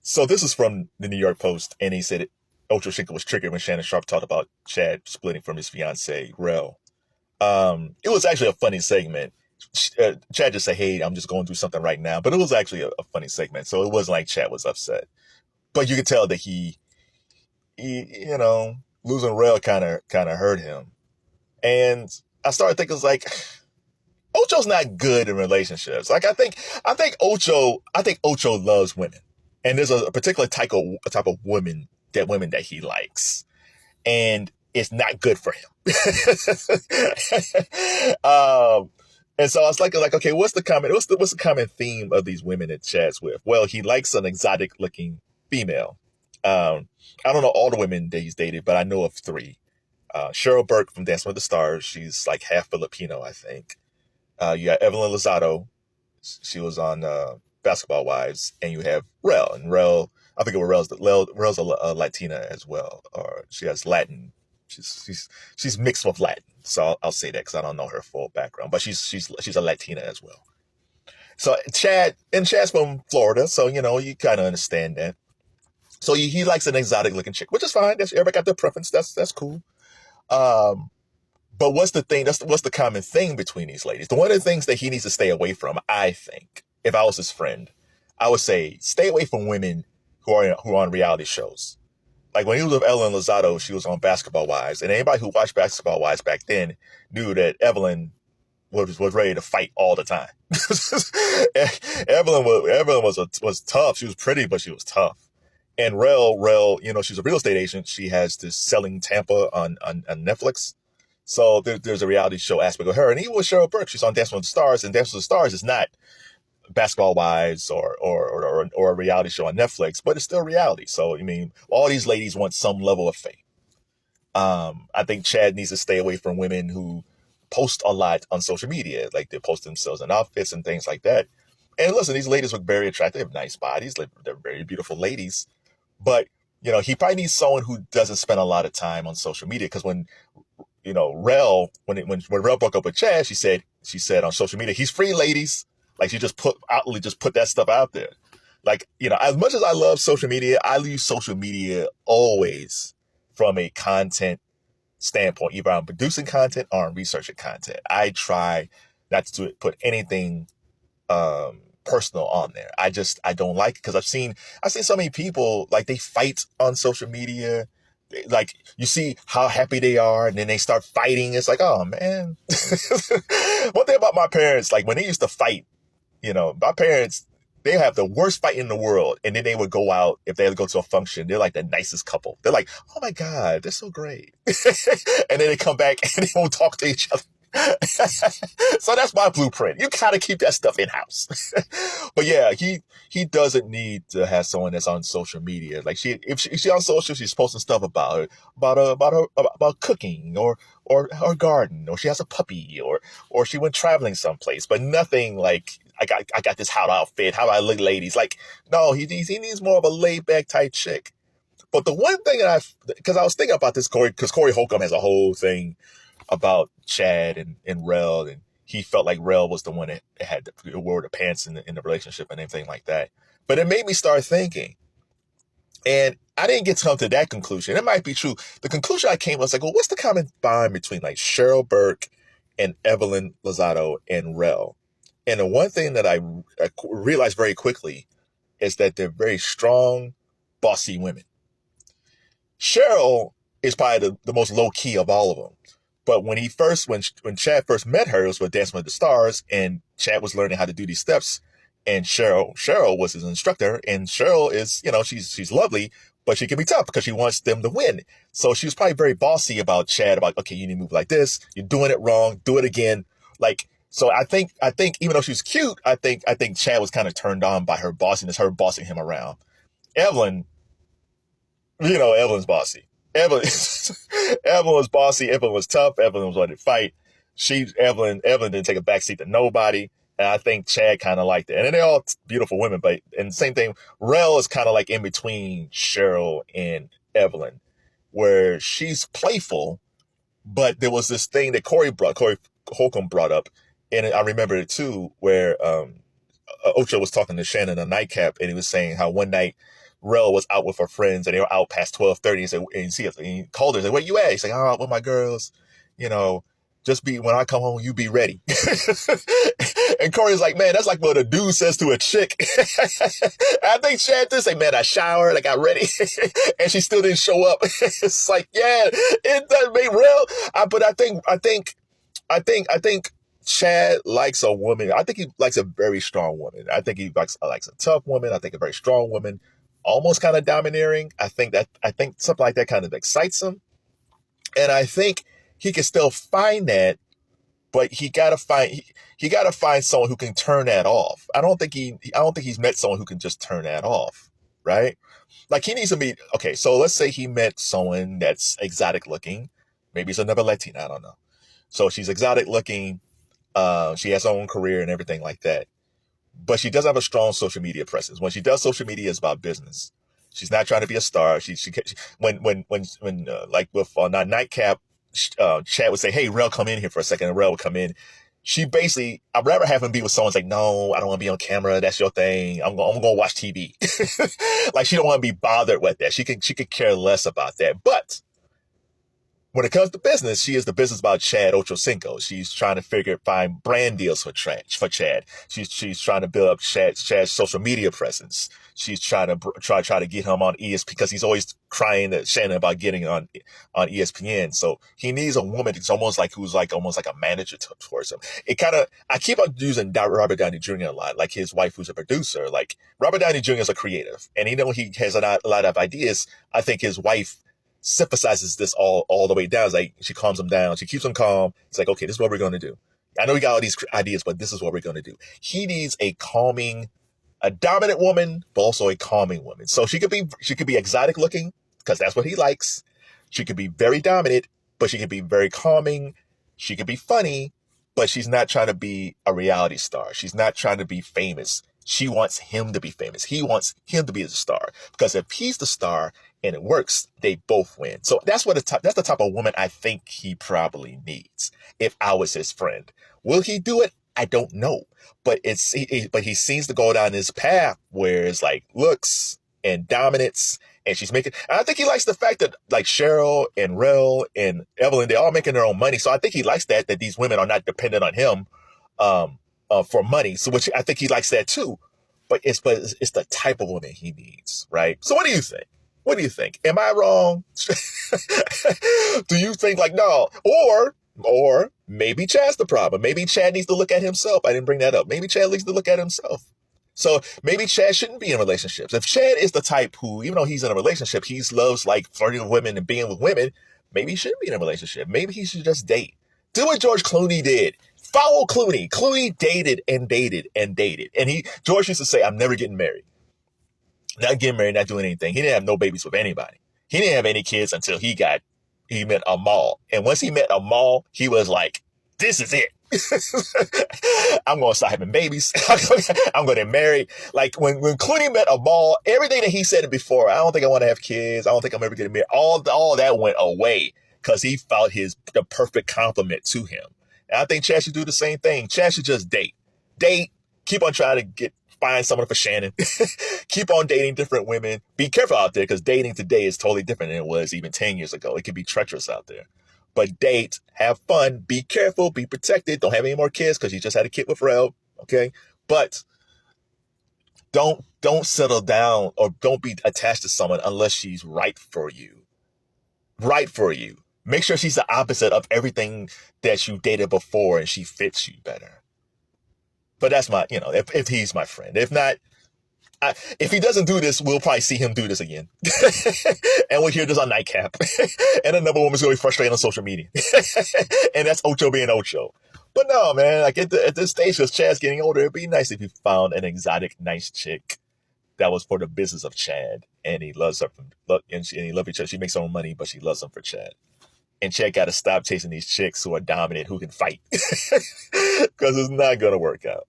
So this is from the New York Post, and he said Ochocinco was triggered when Shannon Sharpe talked about Chad splitting from his fiancee, Rel. It was actually a funny segment. Chad just said, "Hey, I'm just going through something right now," but it was actually a funny segment, so it wasn't like Chad was upset. But you could tell that he losing Rel kind of hurt him. And I started thinking, it's like, Ocho's not good in relationships. Like I think Ocho loves women, and there's a particular type of women that he likes, and it's not good for him. And so I was like, okay, what's the common theme of these women that Chad's with? Well, he likes an exotic looking female. I don't know all the women that he's dated, but I know of three. Cheryl Burke from Dancing with the Stars. She's like half Filipino, I think. You got Evelyn Lozado. She was on Basketball Wives. And you have Rel. And Rel, I think Rel's a Latina as well. Or she has Latin. She's mixed with Latin. So I'll say that because I don't know her full background. But she's a Latina as well. So Chad's from Florida. So, you kind of understand that. So he likes an exotic looking chick, which is fine. Everybody got their preference. That's cool. But what's the thing? What's the common thing between these ladies? One of the things that he needs to stay away from, I think, if I was his friend, I would say stay away from women who are on reality shows. Like when he was with Evelyn Lozado, she was on Basketball Wives, and anybody who watched Basketball Wives back then knew that Evelyn was ready to fight all the time. Evelyn was tough. She was pretty, but she was tough. And Rel, she's a real estate agent. She has this Selling Tampa on Netflix. So there's a reality show aspect of her. And even with Cheryl Burke, she's on Dancing with the Stars, and Dancing with the Stars is not Basketball Wives or a reality show on Netflix, but it's still reality. So, all these ladies want some level of fame. I think Chad needs to stay away from women who post a lot on social media, like they post themselves in outfits and things like that. And listen, these ladies look very attractive, they have nice bodies, they're very beautiful ladies. But, he probably needs someone who doesn't spend a lot of time on social media. Because when Rel broke up with Chad, she said on social media, he's free, ladies. Like she just put that stuff out there. Like, as much as I love social media, I use social media always from a content standpoint. Either I'm producing content or I'm researching content. I try not to put anything personal on there. I don't like it because I've seen so many people, like, they fight on social media. Like, you see how happy they are and then they start fighting. It's like, oh man. One thing about my parents, like when they used to fight, my parents, they have the worst fight in the world. And then they would go out, if they had to go to a function, they're like the nicest couple. They're like, oh my God, they're so great. And then they come back and they won't talk to each other. So that's my blueprint. You gotta keep that stuff in house. But yeah, he doesn't need to have someone that's on social media. Like if she's on social, she's posting stuff about cooking or her garden, or she has a puppy, or she went traveling someplace, but nothing like I got this hot outfit, how I look, ladies. Like, no, he needs more of a laid back type chick. But the one thing because I was thinking about this, because Corey Holcomb has a whole thing about Chad and Rel, and he felt like Rel was the one that had wore the pants in the relationship and everything like that. But it made me start thinking, and I didn't get to come to that conclusion. It might be true. The conclusion I came was like, well, what's the common bond between like Cheryl Burke and Evelyn Lozado and Rel? And the one thing that I realized very quickly is that they're very strong, bossy women. Cheryl is probably the most low key of all of them. But when Chad first met her, it was with Dancing with the Stars, and Chad was learning how to do these steps, and Cheryl was his instructor, and Cheryl is, she's lovely, but she can be tough because she wants them to win. So she was probably very bossy about Chad, about, okay, you need to move like this, you're doing it wrong, do it again. Like, so I think even though she's cute, I think Chad was kind of turned on by her bossiness, her bossing him around. Evelyn's bossy. Evelyn was bossy. Evelyn was tough. Evelyn was ready to fight. Evelyn didn't take a backseat to nobody. And I think Chad kind of liked it. And they're all beautiful women, and the same thing, Rel is kind of like in between Cheryl and Evelyn, where she's playful, but there was this thing that Corey Holcomb brought up, and I remember it too, where Ocho was talking to Shannon on Nightcap, and he was saying how one night Rel was out with her friends and they were out past 12:30 and he called her and said, where you at? He's like, oh, with my girls, you know, just be, when I come home, you be ready. And Corey's like, man, that's like what a dude says to a chick. I think Chad did say, man, I showered, I got ready, and she still didn't show up. It's like, yeah, it does make real. But I think Chad likes a woman. I think he likes a very strong woman. I think he likes a tough woman. I think a very strong woman, almost kind of domineering. I think something like that kind of excites him. And I think he can still find that, but he gotta find someone who can turn that off. I don't think he's met someone who can just turn that off, right? Like he needs to meet. Okay, so let's say he met someone that's exotic looking. Maybe it's another Latina. I don't know. So she's exotic looking. She has her own career and everything like that, but she doesn't have a strong social media presence. When she does social media, it's about business. She's not trying to be a star. When like with Nightcap, Chad would say, hey, Rel, come in here for a second. And Rel would come in. She basically, I'd rather have him be with someone who's like, no, I don't want to be on camera. That's your thing. I'm going to watch TV. Like she don't want to be bothered with that. She could care less about that. But when it comes to business, she is the business about Chad Ochocinco. She's trying to find brand deals for Chad. She's trying to build up Chad's social media presence. She's trying to get him on ESPN because he's always crying to Shannon about getting on ESPN. So he needs a woman who's almost like a manager towards him. I keep on using Robert Downey Jr. a lot, like his wife who's a producer. Like Robert Downey Jr. is a creative, and even though he has a lot of ideas, I think his wife synthesizes this all the way down. It's like she calms him down. She keeps him calm. It's like, okay, this is what we're going to do. I know we got all these ideas, but this is what we're going to do. He needs a dominant woman, but also a calming woman. So she could be exotic looking because that's what he likes. She could be very dominant, but she could be very calming. She could be funny, but she's not trying to be a reality star. She's not trying to be famous. She wants him to be famous. He wants him to be the star because if he's the star and it works, they both win. So that's the type of woman I think he probably needs. If I was his friend, will he do it? I don't know, but he seems to go down this path where it's like looks and dominance, and she's making. And I think he likes the fact that like Cheryl and Rel and Evelyn, they're all making their own money. So I think he likes that these women are not dependent on him for money. So which I think he likes that too. But it's the type of woman he needs, right? So what do you think? What do you think? Am I wrong? Do you think like no? Or maybe Chad's the problem. Maybe Chad needs to look at himself. I didn't bring that up. Maybe Chad needs to look at himself. So maybe Chad shouldn't be in relationships. If Chad is the type who, even though he's in a relationship, he loves like flirting with women and being with women, maybe he shouldn't be in a relationship. Maybe he should just date. Do what George Clooney did. Follow Clooney. Clooney dated and dated and dated. And George used to say, I'm never getting married. Not getting married, not doing anything. He didn't have no babies with anybody. He didn't have any kids until he met Amal. And once he met Amal, he was like, this is it. I'm going to start having babies. I'm going to get married. Like when Clooney met Amal, everything that he said before, I don't think I want to have kids. I don't think I'm ever getting married. All that went away because he found the perfect compliment to him. And I think Chad should do the same thing. Chad should just date. Keep on trying to find someone for Shannon. Keep on dating different women. Be careful out there because dating today is totally different than it was even 10 years ago. It can be treacherous out there. But date, have fun, be careful, be protected. Don't have any more kids because you just had a kid with Rel. Okay. But don't settle down or don't be attached to someone unless she's right for you. Right for you. Make sure she's the opposite of everything that you dated before and she fits you better. But that's my, if he's my friend. If not, if he doesn't do this, we'll probably see him do this again. And we'll hear this on Nightcap. And another woman's going to be frustrated on social media. And that's Ocho being Ocho. But no, man, like at this stage, because Chad's getting older, it'd be nice if he found an exotic, nice chick that was for the business of Chad. And he loves her, and he loves each other. She makes her own money, but she loves him for Chad. And Chad got to stop chasing these chicks who are dominant, who can fight. Because it's not going to work out.